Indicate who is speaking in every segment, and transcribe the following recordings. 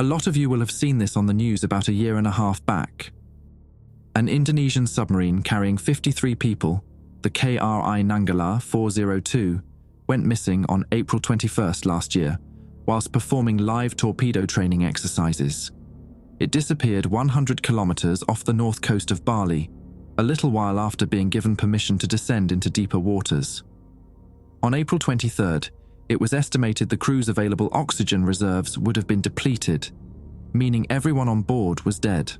Speaker 1: lot of you will have seen this on the news about a year and a half back. An Indonesian submarine carrying 53 people, the KRI Nangala 402, went missing on April 21st last year, whilst performing live torpedo training exercises. It disappeared 100 kilometers off the north coast of Bali, a little while after being given permission to descend into deeper waters. On April 23rd, it was estimated the crew's available oxygen reserves would have been depleted, meaning everyone on board was dead.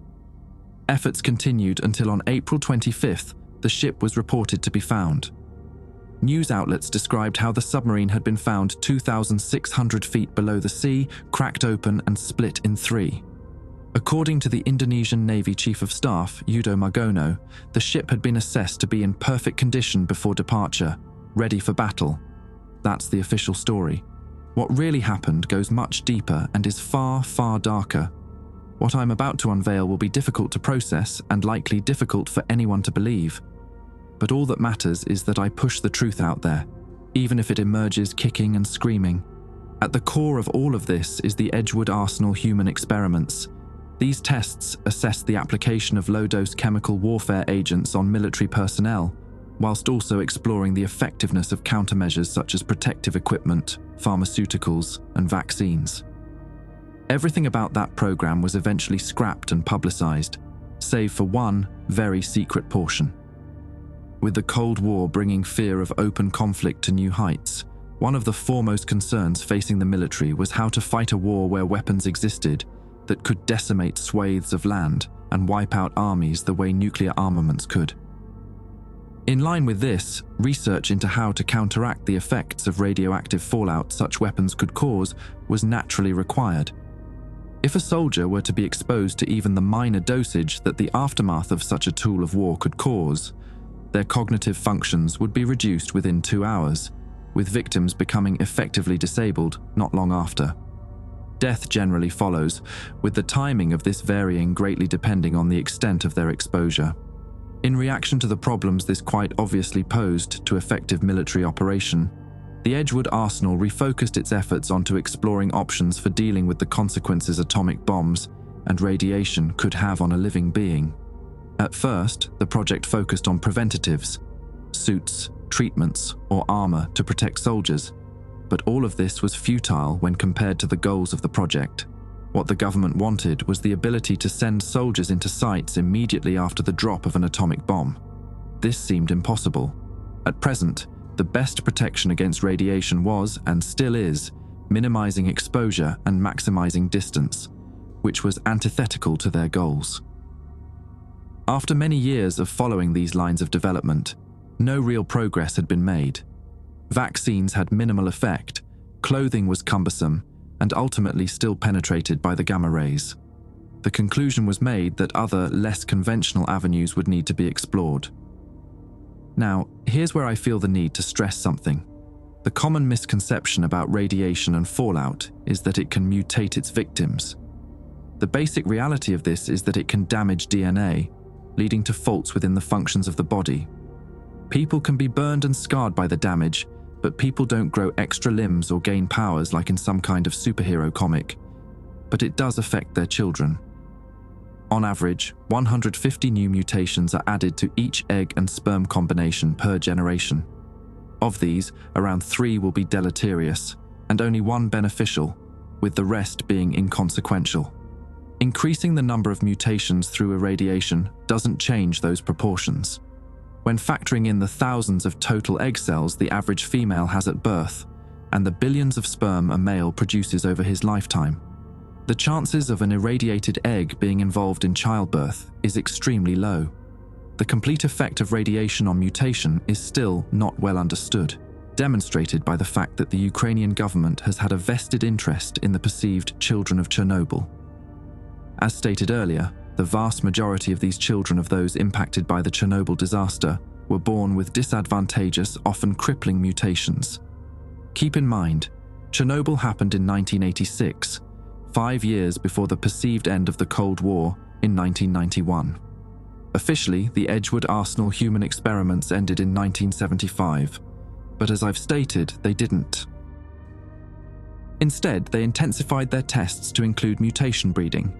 Speaker 1: Efforts continued until on April 25th, the ship was reported to be found. News outlets described how the submarine had been found 2,600 feet below the sea, cracked open and split in three. According to the Indonesian Navy Chief of Staff, Yudo Margono, the ship had been assessed to be in perfect condition before departure, ready for battle. That's the official story. What really happened goes much deeper and is far, far darker. What I'm about to unveil will be difficult to process and likely difficult for anyone to believe. But all that matters is that I push the truth out there, even if it emerges kicking and screaming. At the core of all of this is the Edgewood Arsenal human experiments. These tests assess the application of low-dose chemical warfare agents on military personnel, whilst also exploring the effectiveness of countermeasures such as protective equipment, pharmaceuticals, and vaccines. Everything about that program was eventually scrapped and publicized, save for one very secret portion. With the Cold War bringing fear of open conflict to new heights, one of the foremost concerns facing the military was how to fight a war where weapons existed that could decimate swathes of land and wipe out armies the way nuclear armaments could. In line with this, research into how to counteract the effects of radioactive fallout such weapons could cause was naturally required. If a soldier were to be exposed to even the minor dosage that the aftermath of such a tool of war could cause, their cognitive functions would be reduced within 2 hours, with victims becoming effectively disabled not long after. Death generally follows, with the timing of this varying greatly depending on the extent of their exposure. In reaction to the problems this quite obviously posed to effective military operation, the Edgewood Arsenal refocused its efforts onto exploring options for dealing with the consequences atomic bombs and radiation could have on a living being. At first, the project focused on preventatives, suits, treatments, or armor to protect soldiers, but all of this was futile when compared to the goals of the project. What the government wanted was the ability to send soldiers into sites immediately after the drop of an atomic bomb. This seemed impossible. At present, the best protection against radiation was, and still is, minimizing exposure and maximizing distance, which was antithetical to their goals. After many years of following these lines of development, no real progress had been made. Vaccines had minimal effect, clothing was cumbersome, and ultimately still penetrated by the gamma rays. The conclusion was made that other, less conventional avenues would need to be explored. Now, here's where I feel the need to stress something. The common misconception about radiation and fallout is that it can mutate its victims. The basic reality of this is that it can damage DNA, leading to faults within the functions of the body. People can be burned and scarred by the damage, but people don't grow extra limbs or gain powers like in some kind of superhero comic. But it does affect their children. On average, 150 new mutations are added to each egg and sperm combination per generation. Of these, around 3 will be deleterious, and only 1 beneficial, with the rest being inconsequential. Increasing the number of mutations through irradiation doesn't change those proportions. When factoring in the thousands of total egg cells the average female has at birth, and the billions of sperm a male produces over his lifetime, the chances of an irradiated egg being involved in childbirth is extremely low. The complete effect of radiation on mutation is still not well understood, demonstrated by the fact that the Ukrainian government has had a vested interest in the perceived children of Chernobyl. As stated earlier, the vast majority of these children of those impacted by the Chernobyl disaster were born with disadvantageous, often crippling mutations. Keep in mind, Chernobyl happened in 1986, 5 years before the perceived end of the Cold War in 1991. Officially, the Edgewood Arsenal human experiments ended in 1975, but as I've stated, they didn't. Instead, they intensified their tests to include mutation breeding.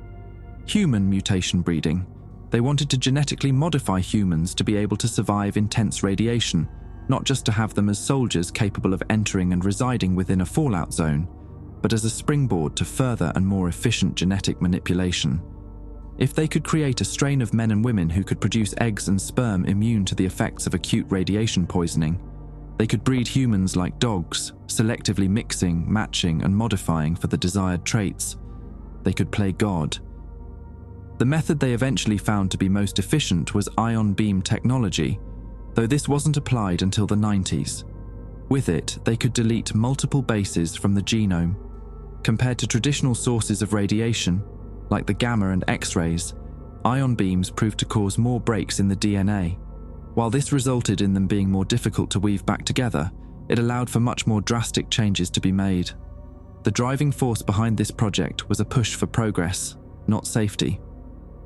Speaker 1: Human mutation breeding. They wanted to genetically modify humans to be able to survive intense radiation, not just to have them as soldiers capable of entering and residing within a fallout zone, but as a springboard to further and more efficient genetic manipulation. If they could create a strain of men and women who could produce eggs and sperm immune to the effects of acute radiation poisoning, they could breed humans like dogs, selectively mixing, matching, and modifying for the desired traits. They could play God. The method they eventually found to be most efficient was ion beam technology, though this wasn't applied until the 90s. With it, they could delete multiple bases from the genome. Compared to traditional sources of radiation, like the gamma and X-rays, ion beams proved to cause more breaks in the DNA. While this resulted in them being more difficult to weave back together, it allowed for much more drastic changes to be made. The driving force behind this project was a push for progress, not safety.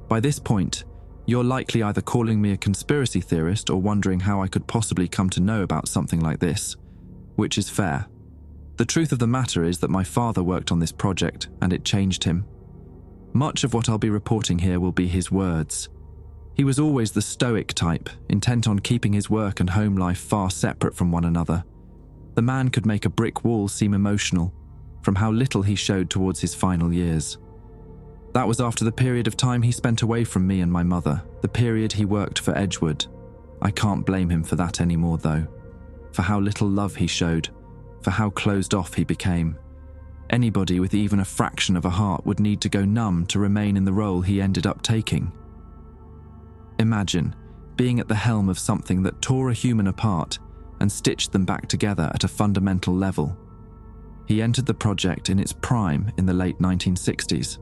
Speaker 1: By this point, you're likely either calling me a conspiracy theorist or wondering how I could possibly come to know about something like this, which is fair. The truth of the matter is that my father worked on this project and it changed him. Much of what I'll be reporting here will be his words. He was always the stoic type, intent on keeping his work and home life far separate from one another. The man could make a brick wall seem emotional, from how little he showed towards his final years. That was after the period of time he spent away from me and my mother, the period he worked for Edgewood. I can't blame him for that anymore, though. For how little love he showed, for how closed off he became. Anybody with even a fraction of a heart would need to go numb to remain in the role he ended up taking. Imagine being at the helm of something that tore a human apart and stitched them back together at a fundamental level. He entered the project in its prime in the late 1960s.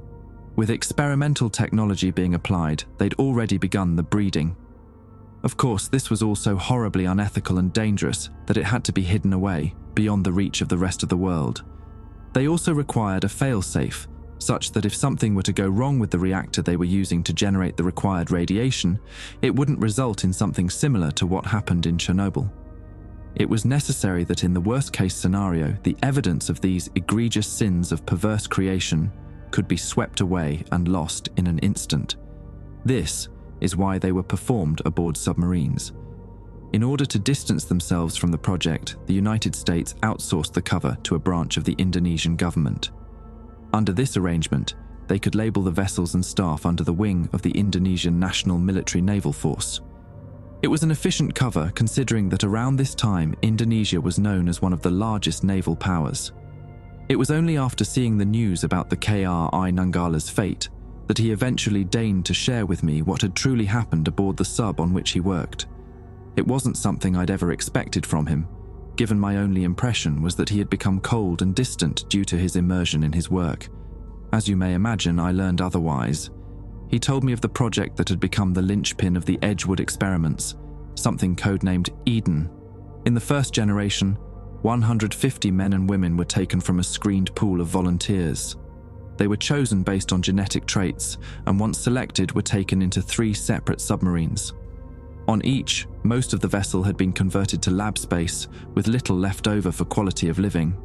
Speaker 1: With experimental technology being applied, they'd already begun the breeding. Of course, this was all so horribly unethical and dangerous that it had to be hidden away, beyond the reach of the rest of the world. They also required a fail-safe, such that if something were to go wrong with the reactor they were using to generate the required radiation, it wouldn't result in something similar to what happened in Chernobyl. It was necessary that in the worst-case scenario, the evidence of these egregious sins of perverse creation could be swept away and lost in an instant. This is why they were performed aboard submarines. In order to distance themselves from the project, the United States outsourced the cover to a branch of the Indonesian government. Under this arrangement, they could label the vessels and staff under the wing of the Indonesian National Military Naval Force. It was an efficient cover considering that around this time Indonesia was known as one of the largest naval powers. It was only after seeing the news about the KRI Nangala's fate that he eventually deigned to share with me what had truly happened aboard the sub on which he worked. It wasn't something I'd ever expected from him, given my only impression was that he had become cold and distant due to his immersion in his work. As you may imagine, I learned otherwise. He told me of the project that had become the linchpin of the Edgewood experiments, something codenamed Eden. In the first generation, 150 men and women were taken from a screened pool of volunteers. They were chosen based on genetic traits, and once selected were taken into 3 separate submarines. On each, most of the vessel had been converted to lab space, with little left over for quality of living.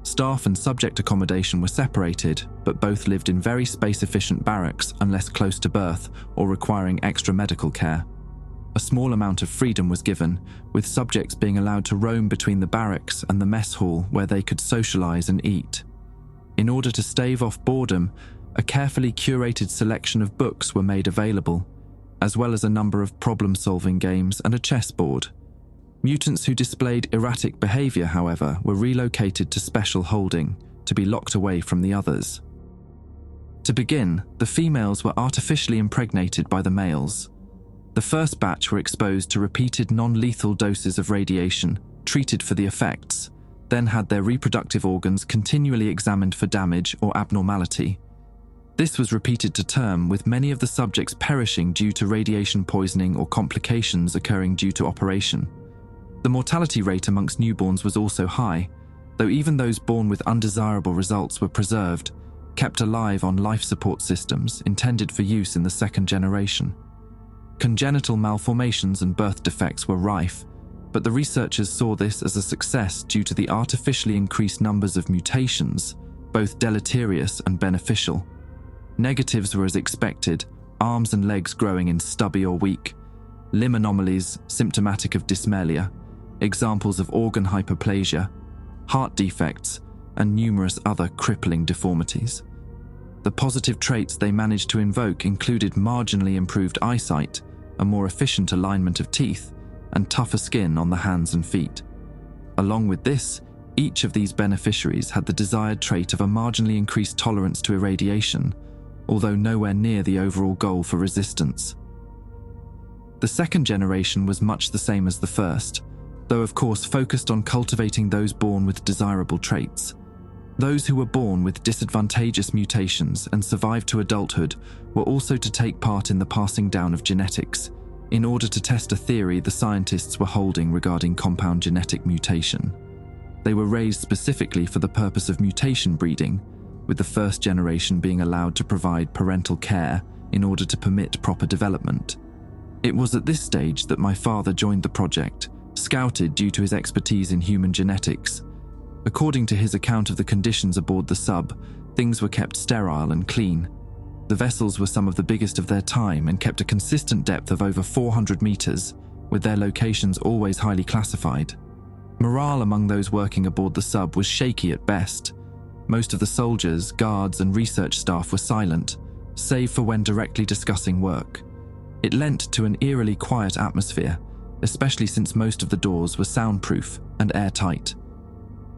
Speaker 1: Staff and subject accommodation were separated, but both lived in very space-efficient barracks unless close to birth or requiring extra medical care. A small amount of freedom was given, with subjects being allowed to roam between the barracks and the mess hall where they could socialize and eat. In order to stave off boredom, a carefully curated selection of books were made available, as well as a number of problem-solving games and a chessboard. Mutants who displayed erratic behavior, however, were relocated to special holding to be locked away from the others. To begin, the females were artificially impregnated by the males. The first batch were exposed to repeated non-lethal doses of radiation, treated for the effects, then had their reproductive organs continually examined for damage or abnormality. This was repeated to term, with many of the subjects perishing due to radiation poisoning or complications occurring due to operation. The mortality rate amongst newborns was also high, though even those born with undesirable results were preserved, kept alive on life support systems intended for use in the second generation. Congenital malformations and birth defects were rife, but the researchers saw this as a success due to the artificially increased numbers of mutations, both deleterious and beneficial. Negatives were as expected: arms and legs growing in stubby or weak, limb anomalies symptomatic of dysmelia, examples of organ hyperplasia, heart defects, and numerous other crippling deformities. The positive traits they managed to invoke included marginally improved eyesight, a more efficient alignment of teeth, and tougher skin on the hands and feet. Along with this, each of these beneficiaries had the desired trait of a marginally increased tolerance to irradiation, although nowhere near the overall goal for resistance. The second generation was much the same as the first, though of course focused on cultivating those born with desirable traits. Those who were born with disadvantageous mutations and survived to adulthood were also to take part in the passing down of genetics, in order to test a theory the scientists were holding regarding compound genetic mutation. They were raised specifically for the purpose of mutation breeding, with the first generation being allowed to provide parental care in order to permit proper development. It was at this stage that my father joined the project, scouted due to his expertise in human genetics. According to his account of the conditions aboard the sub, things were kept sterile and clean. The vessels were some of the biggest of their time and kept a consistent depth of over 400 meters, with their locations always highly classified. Morale among those working aboard the sub was shaky at best. Most of the soldiers, guards, and research staff were silent, save for when directly discussing work. It lent to an eerily quiet atmosphere, especially since most of the doors were soundproof and airtight.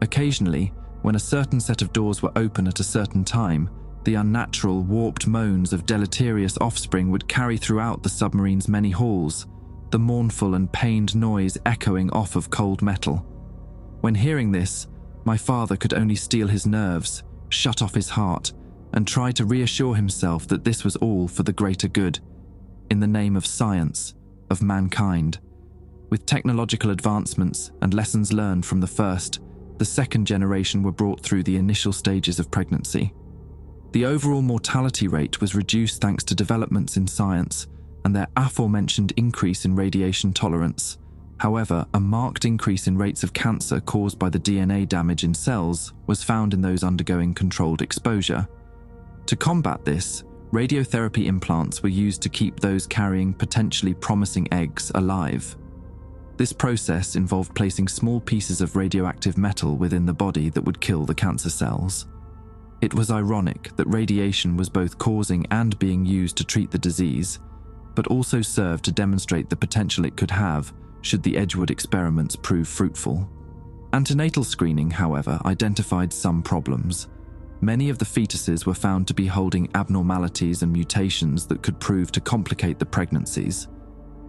Speaker 1: Occasionally, when a certain set of doors were open at a certain time, the unnatural, warped moans of deleterious offspring would carry throughout the submarine's many halls, the mournful and pained noise echoing off of cold metal. When hearing this, my father could only steel his nerves, shut off his heart, and try to reassure himself that this was all for the greater good, in the name of science, of mankind. With technological advancements and lessons learned from the first, the second generation were brought through the initial stages of pregnancy. The overall mortality rate was reduced thanks to developments in science and their aforementioned increase in radiation tolerance. However, a marked increase in rates of cancer caused by the DNA damage in cells was found in those undergoing controlled exposure. To combat this, radiotherapy implants were used to keep those carrying potentially promising eggs alive. This process involved placing small pieces of radioactive metal within the body that would kill the cancer cells. It was ironic that radiation was both causing and being used to treat the disease, but also served to demonstrate the potential it could have should the Edgewood experiments prove fruitful. Antenatal screening, however, identified some problems. Many of the fetuses were found to be holding abnormalities and mutations that could prove to complicate the pregnancies.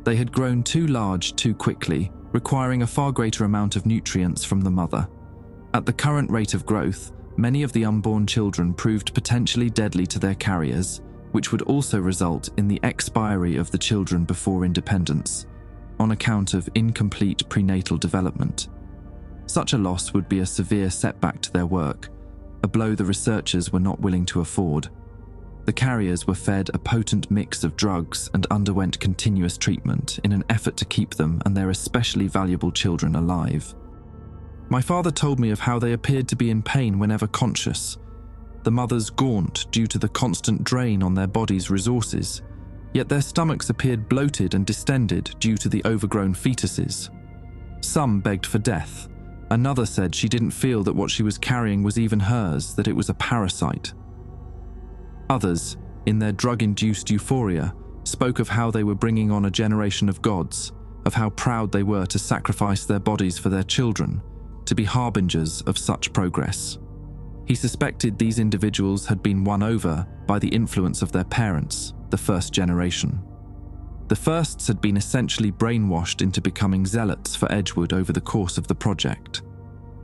Speaker 1: They had grown too large too quickly, requiring a far greater amount of nutrients from the mother. At the current rate of growth, many of the unborn children proved potentially deadly to their carriers, which would also result in the expiry of the children before independence, on account of incomplete prenatal development. Such a loss would be a severe setback to their work, a blow the researchers were not willing to afford. The carriers were fed a potent mix of drugs and underwent continuous treatment in an effort to keep them and their especially valuable children alive. My father told me of how they appeared to be in pain whenever conscious. The mothers gaunt due to the constant drain on their bodies' resources, yet their stomachs appeared bloated and distended due to the overgrown fetuses. Some begged for death. Another said she didn't feel that what she was carrying was even hers, that it was a parasite. Others, in their drug-induced euphoria, spoke of how they were bringing on a generation of gods, of how proud they were to sacrifice their bodies for their children, to be harbingers of such progress. He suspected these individuals had been won over by the influence of their parents, the first generation. The firsts had been essentially brainwashed into becoming zealots for Edgewood over the course of the project.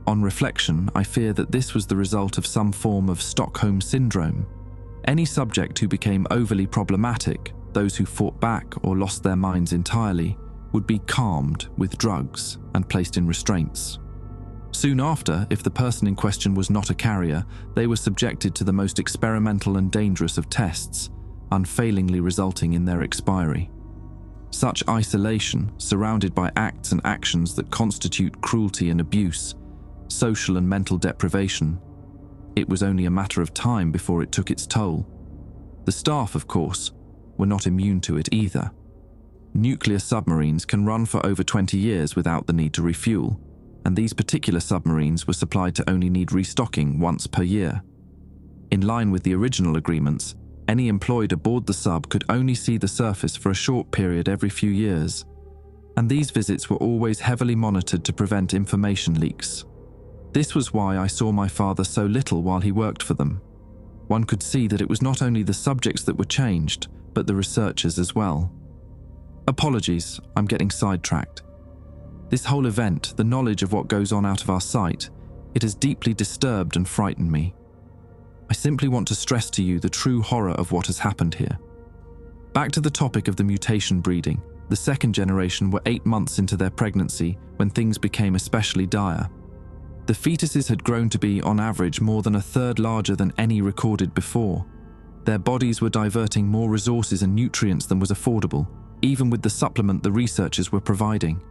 Speaker 1: On reflection, I fear that this was the result of some form of Stockholm syndrome. Any subject who became overly problematic, those who fought back or lost their minds entirely, would be calmed with drugs and placed in restraints. Soon after, if the person in question was not a carrier, they were subjected to the most experimental and dangerous of tests, unfailingly resulting in their expiry. Such isolation, surrounded by acts and actions that constitute cruelty and abuse, social and mental deprivation, it was only a matter of time before it took its toll. The staff, of course, were not immune to it either. Nuclear submarines can run for over 20 years without the need to refuel, and these particular submarines were supplied to only need restocking once per year. In line with the original agreements, any employed aboard the sub could only see the surface for a short period every few years, and these visits were always heavily monitored to prevent information leaks. This was why I saw my father so little while he worked for them. One could see that it was not only the subjects that were changed, but the researchers as well. Apologies, I'm getting sidetracked. This whole event, the knowledge of what goes on out of our sight, it has deeply disturbed and frightened me. I simply want to stress to you the true horror of what has happened here. Back to the topic of the mutation breeding, the second generation were 8 months into their pregnancy when things became especially dire. The fetuses had grown to be, on average, more than a third larger than any recorded before. Their bodies were diverting more resources and nutrients than was affordable, even with the supplement the researchers were providing.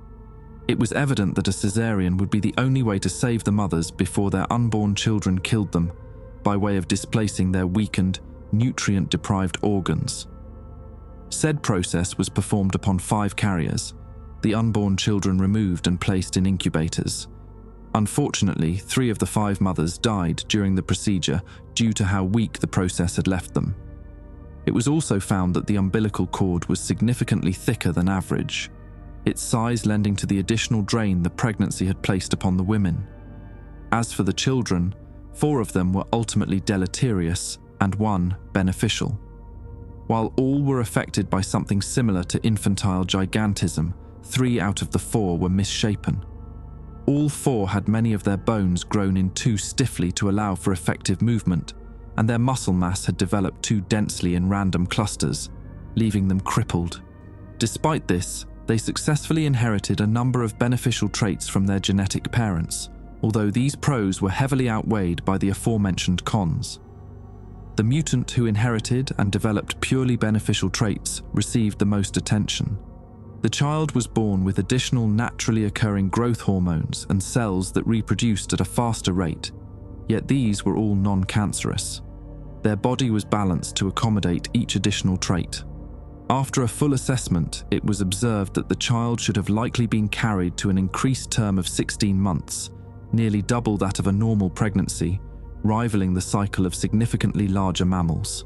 Speaker 1: It was evident that a cesarean would be the only way to save the mothers before their unborn children killed them, by way of displacing their weakened, nutrient-deprived organs. Said process was performed upon 5 carriers, the unborn children removed and placed in incubators. Unfortunately, 3 of the 5 mothers died during the procedure due to how weak the process had left them. It was also found that the umbilical cord was significantly thicker than average, its size lending to the additional drain the pregnancy had placed upon the women. As for the children, 4 of them were ultimately deleterious and 1 beneficial. While all were affected by something similar to infantile gigantism, 3 out of the 4 were misshapen. All 4 had many of their bones grown in too stiffly to allow for effective movement, and their muscle mass had developed too densely in random clusters, leaving them crippled. Despite this, they successfully inherited a number of beneficial traits from their genetic parents, although these pros were heavily outweighed by the aforementioned cons. The mutant who inherited and developed purely beneficial traits received the most attention. The child was born with additional naturally occurring growth hormones and cells that reproduced at a faster rate, yet these were all non-cancerous. Their body was balanced to accommodate each additional trait. After a full assessment, it was observed that the child should have likely been carried to an increased term of 16 months, nearly double that of a normal pregnancy, rivaling the cycle of significantly larger mammals.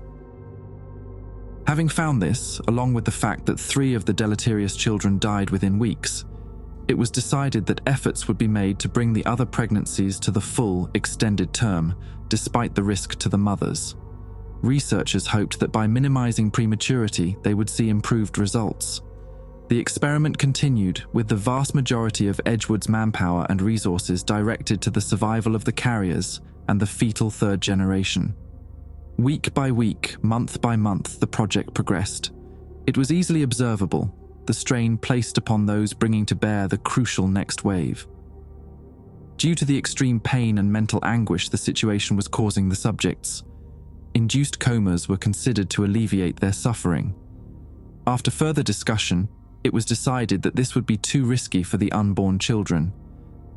Speaker 1: Having found this, along with the fact that 3 of the deleterious children died within weeks, it was decided that efforts would be made to bring the other pregnancies to the full, extended term, despite the risk to the mothers. Researchers hoped that by minimizing prematurity, they would see improved results. The experiment continued, with the vast majority of Edgewood's manpower and resources directed to the survival of the carriers and the fetal 3rd generation. Week by week, month by month, the project progressed. It was easily observable, the strain placed upon those bringing to bear the crucial next wave. Due to the extreme pain and mental anguish the situation was causing the subjects, induced comas were considered to alleviate their suffering. After further discussion, it was decided that this would be too risky for the unborn children,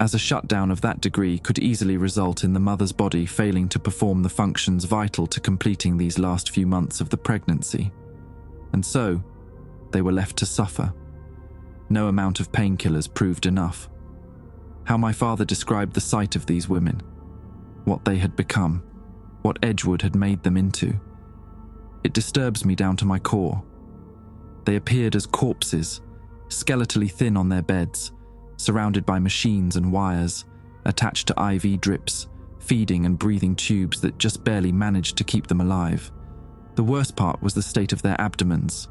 Speaker 1: as a shutdown of that degree could easily result in the mother's body failing to perform the functions vital to completing these last few months of the pregnancy. And so, they were left to suffer. No amount of painkillers proved enough. How my father described the sight of these women, what they had become, what Edgewood had made them into. It disturbs me down to my core. They appeared as corpses, skeletally thin on their beds, surrounded by machines and wires, attached to IV drips, feeding and breathing tubes that just barely managed to keep them alive. The worst part was the state of their abdomens.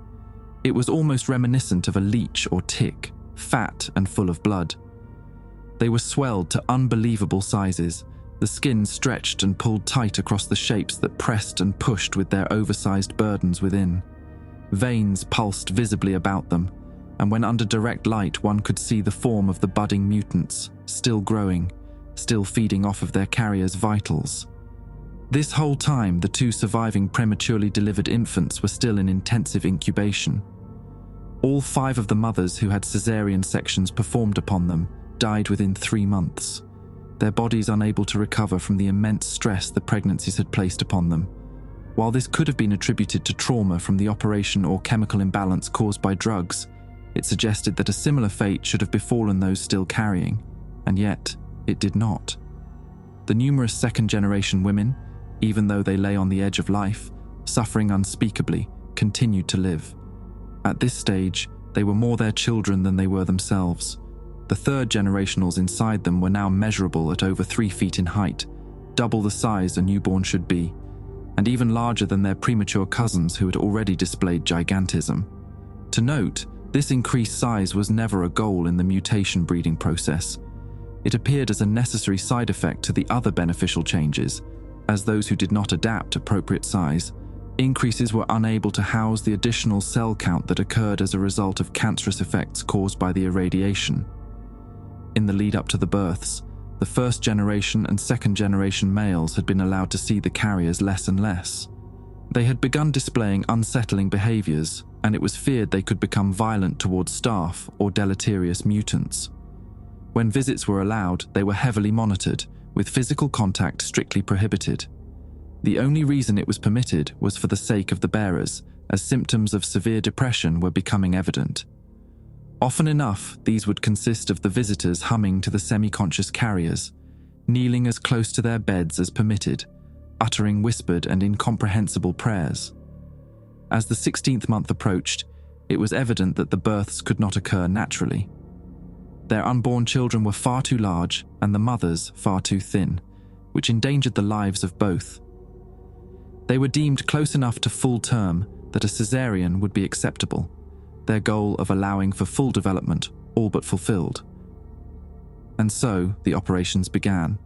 Speaker 1: It was almost reminiscent of a leech or tick, fat and full of blood. They were swelled to unbelievable sizes, the skin stretched and pulled tight across the shapes that pressed and pushed with their oversized burdens within. Veins pulsed visibly about them, and when under direct light one could see the form of the budding mutants, still growing, still feeding off of their carriers' vitals. This whole time, the 2 surviving prematurely delivered infants were still in intensive incubation. All 5 of the mothers who had caesarean sections performed upon them died within 3 months, their bodies unable to recover from the immense stress the pregnancies had placed upon them. While this could have been attributed to trauma from the operation or chemical imbalance caused by drugs, it suggested that a similar fate should have befallen those still carrying, and yet it did not. The numerous second-generation women, even though they lay on the edge of life, suffering unspeakably, continued to live. At this stage, they were more their children than they were themselves. The third generationals inside them were now measurable at over 3 feet in height, double the size a newborn should be, and even larger than their premature cousins who had already displayed gigantism. To note, this increased size was never a goal in the mutation breeding process. It appeared as a necessary side effect to the other beneficial changes, as those who did not adapt appropriate size, increases were unable to house the additional cell count that occurred as a result of cancerous effects caused by the irradiation. In the lead up to the births, the first generation and second generation males had been allowed to see the carriers less and less. They had begun displaying unsettling behaviors, and it was feared they could become violent towards staff or deleterious mutants. When visits were allowed, they were heavily monitored, with physical contact strictly prohibited. The only reason it was permitted was for the sake of the bearers, as symptoms of severe depression were becoming evident. Often enough, these would consist of the visitors humming to the semi-conscious carriers, kneeling as close to their beds as permitted, uttering whispered and incomprehensible prayers. As the 16th month approached, it was evident that the births could not occur naturally. Their unborn children were far too large and the mothers far too thin, which endangered the lives of both. They were deemed close enough to full term that a caesarean would be acceptable, their goal of allowing for full development all but fulfilled. And so the operations began.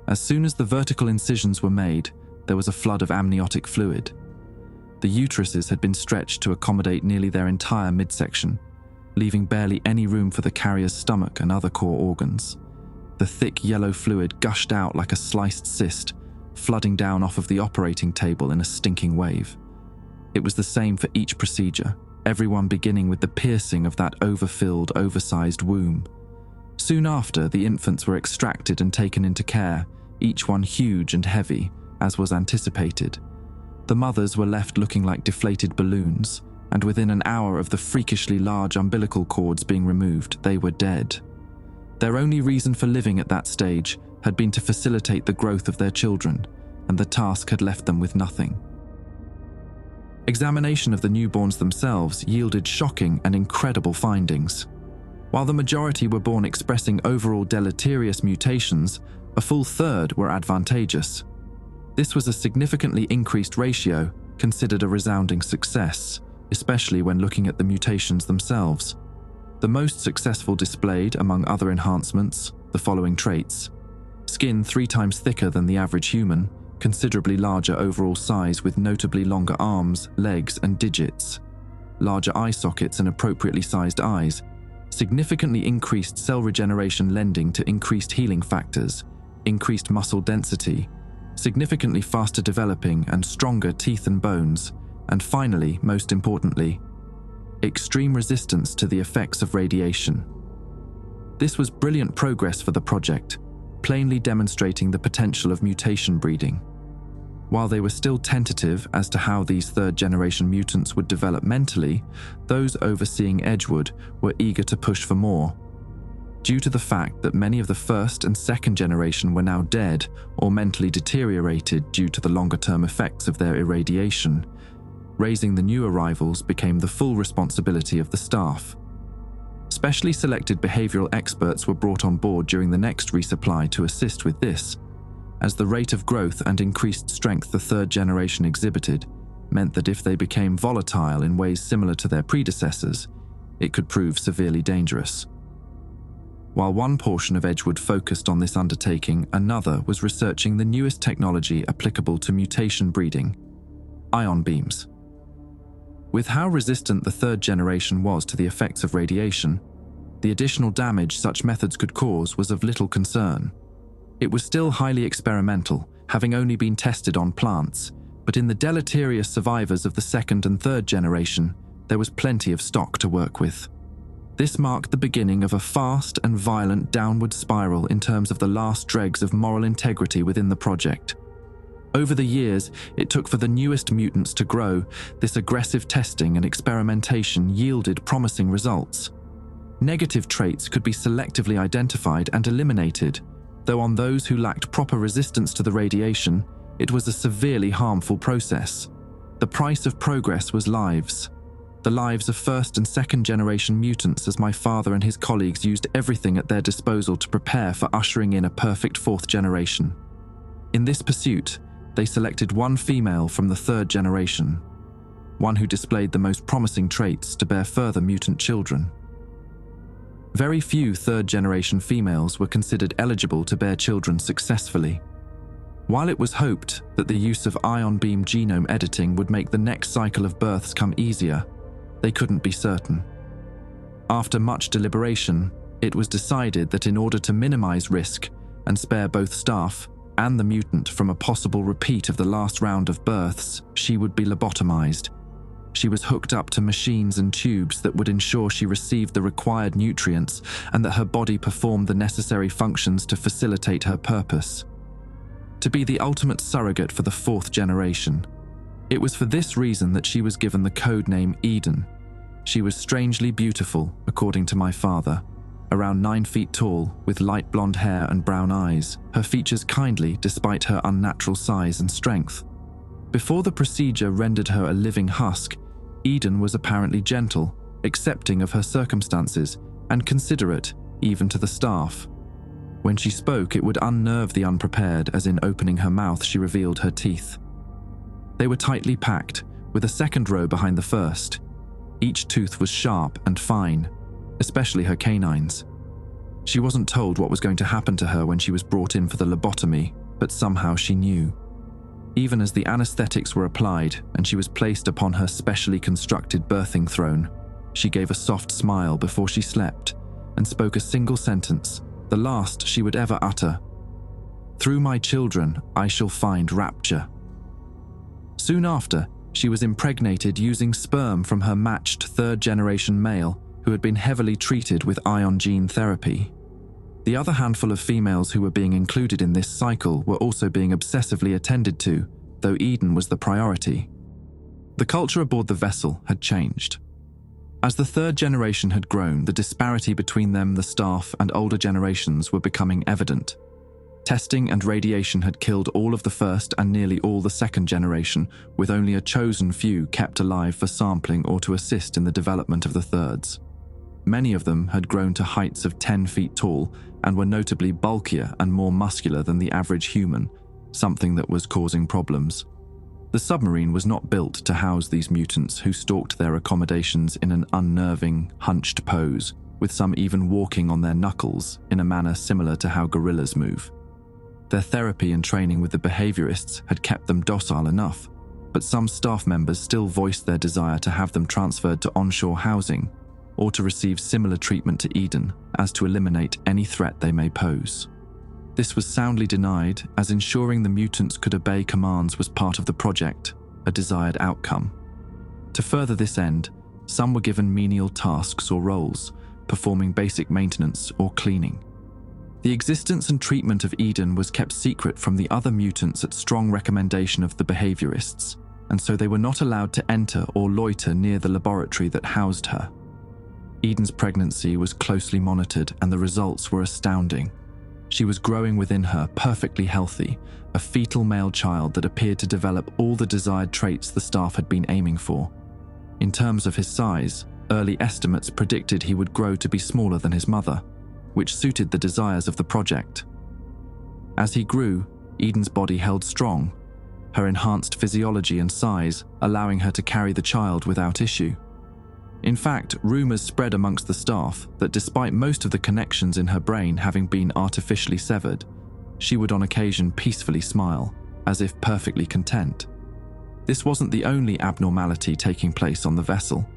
Speaker 1: As soon as the vertical incisions were made, there was a flood of amniotic fluid. The uteruses had been stretched to accommodate nearly their entire midsection, leaving barely any room for the carrier's stomach and other core organs. The thick yellow fluid gushed out like a sliced cyst, flooding down off of the operating table in a stinking wave. It was the same for each procedure, everyone beginning with the piercing of that overfilled, oversized womb. Soon after, the infants were extracted and taken into care, each one huge and heavy, as was anticipated. The mothers were left looking like deflated balloons, and within an hour of the freakishly large umbilical cords being removed, they were dead. Their only reason for living at that stage had been to facilitate the growth of their children, and the task had left them with nothing. Examination of the newborns themselves yielded shocking and incredible findings. While the majority were born expressing overall deleterious mutations, a full third were advantageous. This was a significantly increased ratio, considered a resounding success, especially when looking at the mutations themselves. The most successful displayed, among other enhancements, the following traits: skin 3 times thicker than the average human, considerably larger overall size with notably longer arms, legs, and digits, larger eye sockets and appropriately sized eyes, significantly increased cell regeneration lending to increased healing factors, increased muscle density, significantly faster developing and stronger teeth and bones, and finally, most importantly, extreme resistance to the effects of radiation. This was brilliant progress for the project, plainly demonstrating the potential of mutation breeding. While they were still tentative as to how these third-generation mutants would develop mentally, those overseeing Edgewood were eager to push for more. Due to the fact that many of the first and second generation were now dead or mentally deteriorated due to the longer-term effects of their irradiation, raising the new arrivals became the full responsibility of the staff. Specially selected behavioral experts were brought on board during the next resupply to assist with this, as the rate of growth and increased strength the third generation exhibited meant that if they became volatile in ways similar to their predecessors, it could prove severely dangerous. While one portion of Edgewood focused on this undertaking, another was researching the newest technology applicable to mutation breeding: ion beams. With how resistant the third generation was to the effects of radiation, the additional damage such methods could cause was of little concern. It was still highly experimental, having only been tested on plants, but in the deleterious survivors of the second and third generation, there was plenty of stock to work with. This marked the beginning of a fast and violent downward spiral in terms of the last dregs of moral integrity within the project. Over the years it took for the newest mutants to grow, this aggressive testing and experimentation yielded promising results. Negative traits could be selectively identified and eliminated, though on those who lacked proper resistance to the radiation, it was a severely harmful process. The price of progress was lives. The lives of first and second generation mutants, as my father and his colleagues used everything at their disposal to prepare for ushering in a perfect fourth generation. In this pursuit, they selected one female from the third generation, one who displayed the most promising traits to bear further mutant children. Very few third-generation females were considered eligible to bear children successfully. While it was hoped that the use of ion beam genome editing would make the next cycle of births come easier, they couldn't be certain. After much deliberation, it was decided that in order to minimize risk and spare both staff and the mutant from a possible repeat of the last round of births, she would be lobotomized. She was hooked up to machines and tubes that would ensure she received the required nutrients and that her body performed the necessary functions to facilitate her purpose. To be the ultimate surrogate for the fourth generation. It was for this reason that she was given the code name Eden. She was strangely beautiful, according to my father. Around 9 feet tall, with light blonde hair and brown eyes, her features kindly despite her unnatural size and strength. Before the procedure rendered her a living husk, Eden was apparently gentle, accepting of her circumstances, and considerate, even to the staff. When she spoke, it would unnerve the unprepared, as in opening her mouth she revealed her teeth. They were tightly packed, with a second row behind the first. Each tooth was sharp and fine, especially her canines. She wasn't told what was going to happen to her when she was brought in for the lobotomy, but somehow she knew. Even as the anesthetics were applied and she was placed upon her specially constructed birthing throne, she gave a soft smile before she slept and spoke a single sentence, the last she would ever utter. "Through my children, I shall find rapture." Soon after, she was impregnated using sperm from her matched third-generation male who had been heavily treated with ion gene therapy. The other handful of females who were being included in this cycle were also being obsessively attended to, though Eden was the priority. The culture aboard the vessel had changed. As the third generation had grown, the disparity between them, the staff, and older generations were becoming evident. Testing and radiation had killed all of the first and nearly all the second generation, with only a chosen few kept alive for sampling or to assist in the development of the thirds. Many of them had grown to heights of 10 feet tall and were notably bulkier and more muscular than the average human, something that was causing problems. The submarine was not built to house these mutants who stalked their accommodations in an unnerving, hunched pose, with some even walking on their knuckles in a manner similar to how gorillas move. Their therapy and training with the behaviorists had kept them docile enough, but some staff members still voiced their desire to have them transferred to onshore housing or to receive similar treatment to Eden as to eliminate any threat they may pose. This was soundly denied, as ensuring the mutants could obey commands was part of the project, a desired outcome. To further this end, some were given menial tasks or roles, performing basic maintenance or cleaning. The existence and treatment of Eden was kept secret from the other mutants at strong recommendation of the behaviorists, and so they were not allowed to enter or loiter near the laboratory that housed her. Eden's pregnancy was closely monitored and the results were astounding. She was growing within her, perfectly healthy, a fetal male child that appeared to develop all the desired traits the staff had been aiming for. In terms of his size, early estimates predicted he would grow to be smaller than his mother, which suited the desires of the project. As he grew, Eden's body held strong, her enhanced physiology and size allowing her to carry the child without issue. In fact, rumors spread amongst the staff that despite most of the connections in her brain having been artificially severed, she would on occasion peacefully smile, as if perfectly content. This wasn't the only abnormality taking place on the vessel,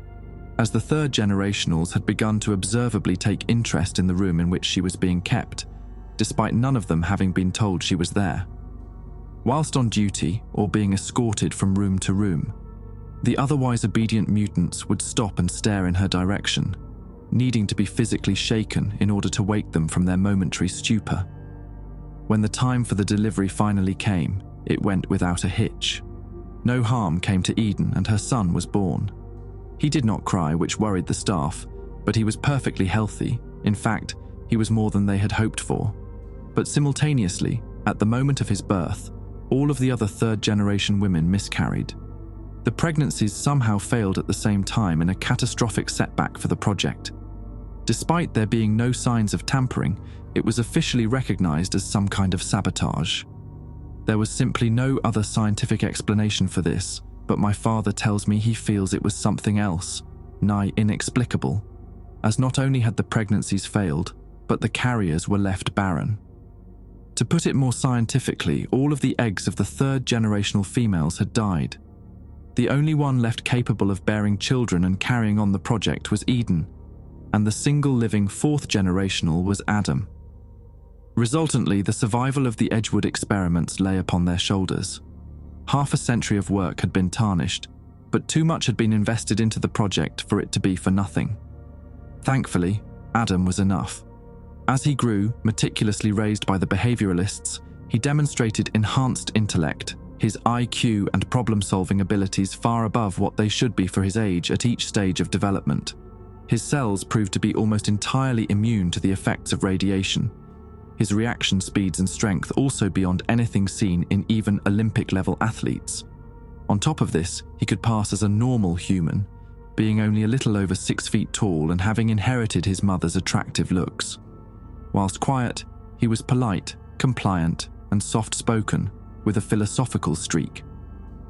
Speaker 1: as the third generationals had begun to observably take interest in the room in which she was being kept, despite none of them having been told she was there. Whilst on duty or being escorted from room to room, The otherwise obedient mutants would stop and stare in her direction, needing to be physically shaken in order to wake them from their momentary stupor. When the time for the delivery finally came, it went without a hitch. No harm came to Eden and her son was born. He did not cry, which worried the staff, but he was perfectly healthy. In fact, he was more than they had hoped for. But simultaneously, at the moment of his birth, all of the other third-generation women miscarried. The pregnancies somehow failed at the same time in a catastrophic setback for the project. Despite there being no signs of tampering, it was officially recognized as some kind of sabotage. There was simply no other scientific explanation for this, but my father tells me he feels it was something else, nigh inexplicable, as not only had the pregnancies failed, but the carriers were left barren. To put it more scientifically, all of the eggs of the third-generational females had died. The only one left capable of bearing children and carrying on the project was Eden, and the single living fourth-generational was Adam. Resultantly, the survival of the Edgewood experiments lay upon their shoulders. Half a century of work had been tarnished, but too much had been invested into the project for it to be for nothing. Thankfully, Adam was enough. As he grew, meticulously raised by the behavioralists, he demonstrated enhanced intellect, his IQ and problem-solving abilities far above what they should be for his age at each stage of development. His cells proved to be almost entirely immune to the effects of radiation. His reaction speeds and strength also beyond anything seen in even Olympic-level athletes. On top of this, he could pass as a normal human, being only a little over 6 feet tall and having inherited his mother's attractive looks. Whilst quiet, he was polite, compliant, and soft-spoken, with a philosophical streak.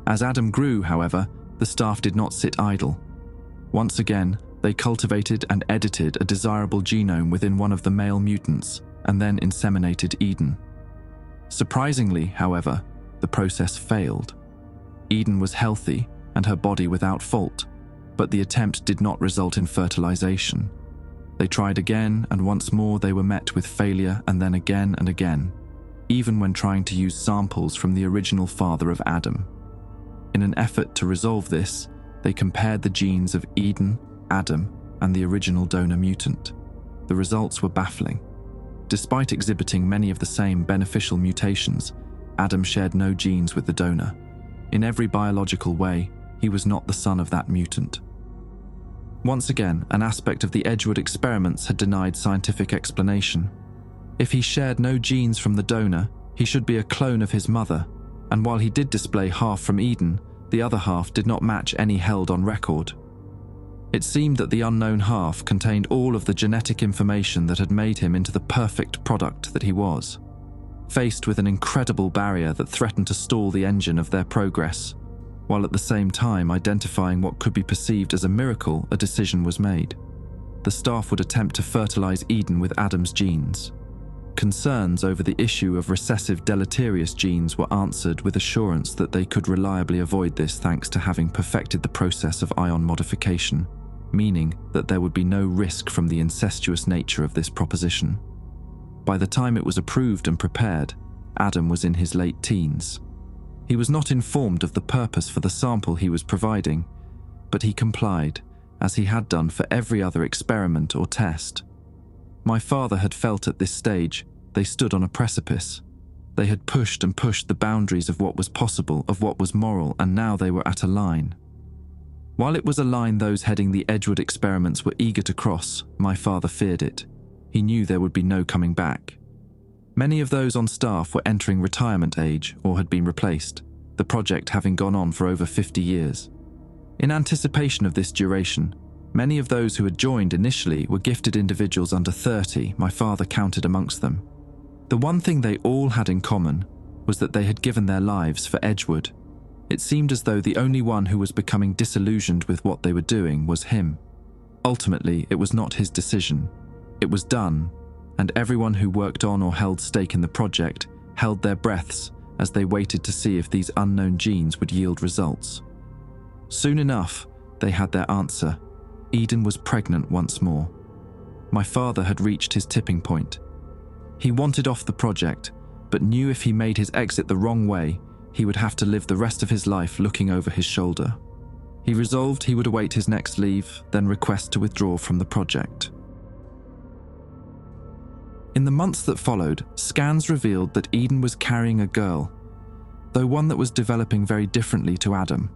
Speaker 1: As Adam grew, however, the staff did not sit idle. Once again, they cultivated and edited a desirable genome within one of the male mutants, and then inseminated Eden. Surprisingly, however, the process failed. Eden was healthy and her body without fault, but the attempt did not result in fertilization. They tried again, and once more they were met with failure, and then again and again, even when trying to use samples from the original father of Adam. In an effort to resolve this, they compared the genes of Eden, Adam, and the original donor mutant. The results were baffling. Despite exhibiting many of the same beneficial mutations, Adam shared no genes with the donor. In every biological way, he was not the son of that mutant. Once again, an aspect of the Edgewood experiments had denied scientific explanation. If he shared no genes from the donor, he should be a clone of his mother, and while he did display half from Eden, the other half did not match any held on record. It seemed that the unknown half contained all of the genetic information that had made him into the perfect product that he was. Faced with an incredible barrier that threatened to stall the engine of their progress, while at the same time identifying what could be perceived as a miracle, a decision was made. The staff would attempt to fertilize Eden with Adam's genes. Concerns over the issue of recessive deleterious genes were answered with assurance that they could reliably avoid this thanks to having perfected the process of ion modification, meaning that there would be no risk from the incestuous nature of this proposition. By the time it was approved and prepared, Adam was in his late teens. He was not informed of the purpose for the sample he was providing, but he complied, as he had done for every other experiment or test. My father had felt at this stage they stood on a precipice. They had pushed and pushed the boundaries of what was possible, of what was moral, and now they were at a line. While it was a line those heading the Edgewood experiments were eager to cross, my father feared it. He knew there would be no coming back. Many of those on staff were entering retirement age or had been replaced, the project having gone on for over 50 years. In anticipation of this duration, many of those who had joined initially were gifted individuals under 30, my father counted amongst them. The one thing they all had in common was that they had given their lives for Edgewood. It seemed as though the only one who was becoming disillusioned with what they were doing was him. Ultimately, it was not his decision. It was done, and everyone who worked on or held stake in the project held their breaths as they waited to see if these unknown genes would yield results. Soon enough, they had their answer. Eden was pregnant once more. My father had reached his tipping point. He wanted off the project, but knew if he made his exit the wrong way, he would have to live the rest of his life looking over his shoulder. He resolved he would await his next leave, then request to withdraw from the project. In the months that followed, scans revealed that Eden was carrying a girl, though one that was developing very differently to Adam.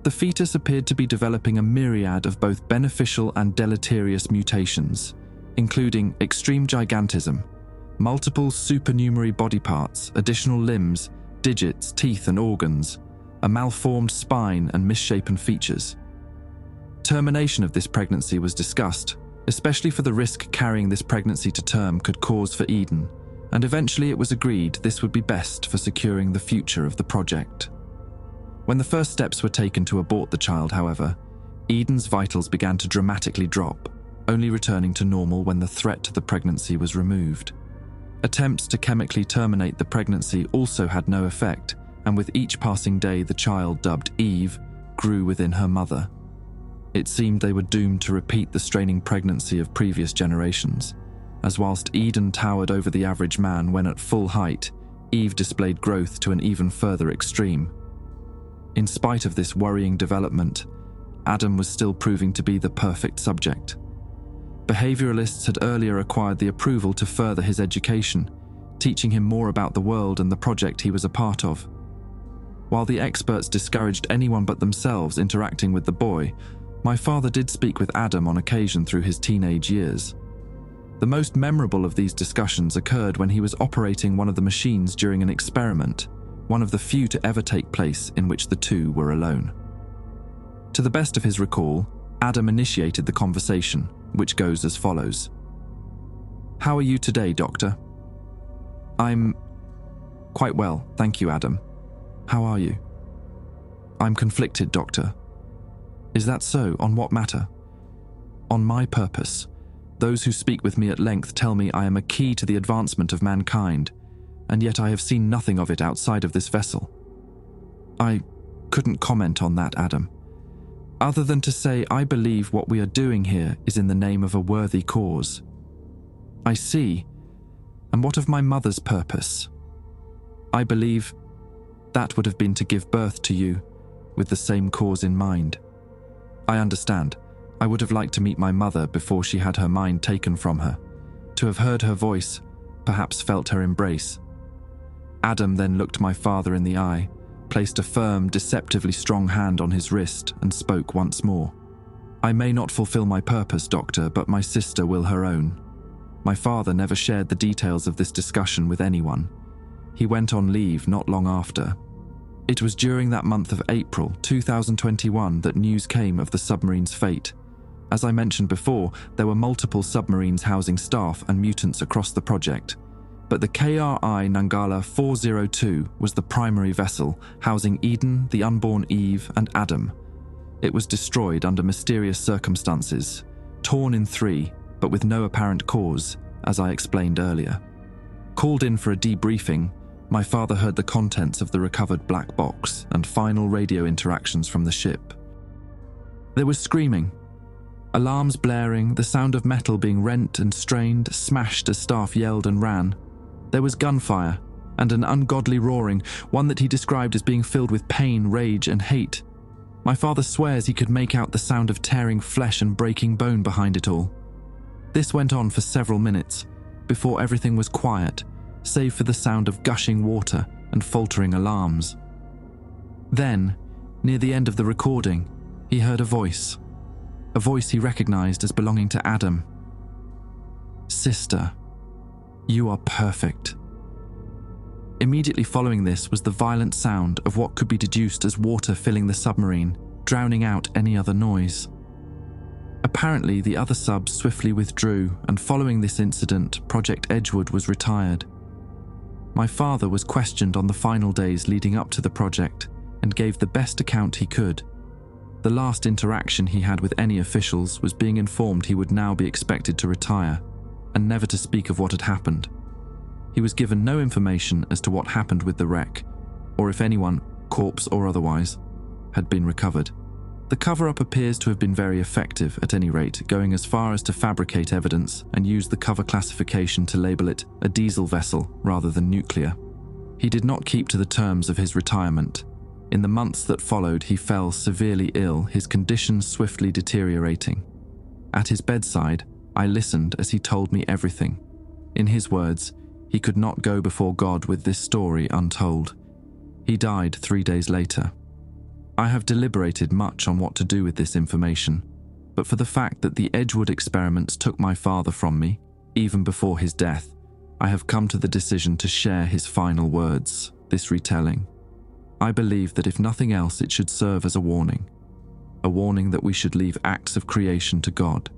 Speaker 1: The fetus appeared to be developing a myriad of both beneficial and deleterious mutations, including extreme gigantism, multiple supernumerary body parts, additional limbs, digits, teeth and organs, a malformed spine and misshapen features. Termination of this pregnancy was discussed, especially for the risk carrying this pregnancy to term could cause for Eden, and eventually it was agreed this would be best for securing the future of the project. When the first steps were taken to abort the child, however, Eden's vitals began to dramatically drop, only returning to normal when the threat to the pregnancy was removed. Attempts to chemically terminate the pregnancy also had no effect, and with each passing day the child, dubbed Eve, grew within her mother. It seemed they were doomed to repeat the straining pregnancy of previous generations, as whilst Eden towered over the average man when at full height, Eve displayed growth to an even further extreme. In spite of this worrying development, Adam was still proving to be the perfect subject. Behavioralists had earlier acquired the approval to further his education, teaching him more about the world and the project he was a part of. While the experts discouraged anyone but themselves interacting with the boy, my father did speak with Adam on occasion through his teenage years. The most memorable of these discussions occurred when he was operating one of the machines during an experiment, one of the few to ever take place in which the two were alone. To the best of his recall, Adam initiated the conversation, which goes as follows. "How are you today, Doctor?" "I'm quite well, thank you, Adam. How are you?" "I'm conflicted, Doctor." "Is that so? On what matter?" "On my purpose. Those who speak with me at length tell me I am a key to the advancement of mankind, and yet I have seen nothing of it outside of this vessel." "I couldn't comment on that, Adam, other than to say I believe what we are doing here is in the name of a worthy cause." "I see. And what of my mother's purpose?" "I believe that would have been to give birth to you, with the same cause in mind." "I understand. I would have liked to meet my mother before she had her mind taken from her, to have heard her voice, perhaps felt her embrace." Adam then looked my father in the eye, placed a firm, deceptively strong hand on his wrist, and spoke once more. "I may not fulfill my purpose, Doctor, but my sister will her own." My father never shared the details of this discussion with anyone. He went on leave not long after. It was during that month of April 2021 that news came of the submarine's fate. As I mentioned before, there were multiple submarines housing staff and mutants across the project, but the KRI Nangala 402 was the primary vessel, housing Eden, the unborn Eve, and Adam. It was destroyed under mysterious circumstances, torn in three, but with no apparent cause, as I explained earlier. Called in for a debriefing, my father heard the contents of the recovered black box and final radio interactions from the ship. There was screaming, alarms blaring, the sound of metal being rent and strained, smashed as staff yelled and ran. There was gunfire and an ungodly roaring, one that he described as being filled with pain, rage, and hate. My father swears he could make out the sound of tearing flesh and breaking bone behind it all. This went on for several minutes, before everything was quiet, save for the sound of gushing water and faltering alarms. Then, near the end of the recording, he heard a voice he recognized as belonging to Adam. "Sister, you are perfect." Immediately following this was the violent sound of what could be deduced as water filling the submarine, drowning out any other noise. Apparently, the other subs swiftly withdrew, and following this incident, Project Edgewood was retired. My father was questioned on the final days leading up to the project and gave the best account he could. The last interaction he had with any officials was being informed he would now be expected to retire, and never to speak of what had happened. He was given no information as to what happened with the wreck, or if anyone, corpse or otherwise, had been recovered. The cover-up appears to have been very effective, at any rate, going as far as to fabricate evidence and use the cover classification to label it a diesel vessel rather than nuclear. He did not keep to the terms of his retirement, In the months that followed, he fell severely ill, his condition swiftly deteriorating. At his bedside, I listened as he told me everything. In his words, he could not go before God with this story untold. He died 3 days later. I have deliberated much on what to do with this information, but for the fact that the Edgewood experiments took my father from me, even before his death, I have come to the decision to share his final words, this retelling. I believe that if nothing else, it should serve as a warning that we should leave acts of creation to God.